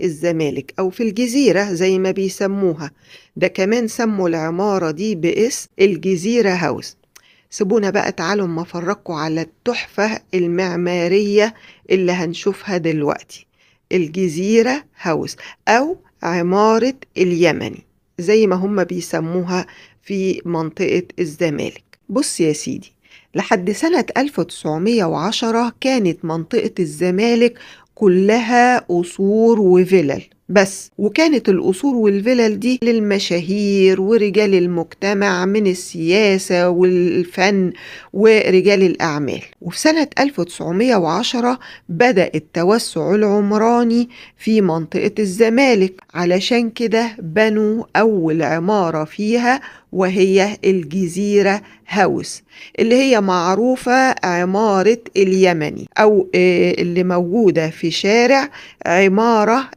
الزمالك أو في الجزيرة زي ما بيسموها. ده كمان سموا العمارة دي باسم الجزيرة هاوس. سيبونا بقى تعالوا أما أفرجكوا على التحفة المعمارية اللي هنشوفها دلوقتي. الجزيرة هاوس أو عمارة اليمني زي ما هم بيسموها في منطقة الزمالك. بص يا سيدي، لحد سنة 1910 كانت منطقة الزمالك كلها قصور وفلل بس، وكانت القصور والفلل دي للمشاهير ورجال المجتمع من السياسة والفن ورجال الأعمال. وفي سنة 1910 بدأ التوسع العمراني في منطقة الزمالك، علشان كده بنوا أول عمارة فيها وهي الجزيرة هاوس، اللي هي معروفة عمارة اليمني أو اللي موجودة في شارع عمارة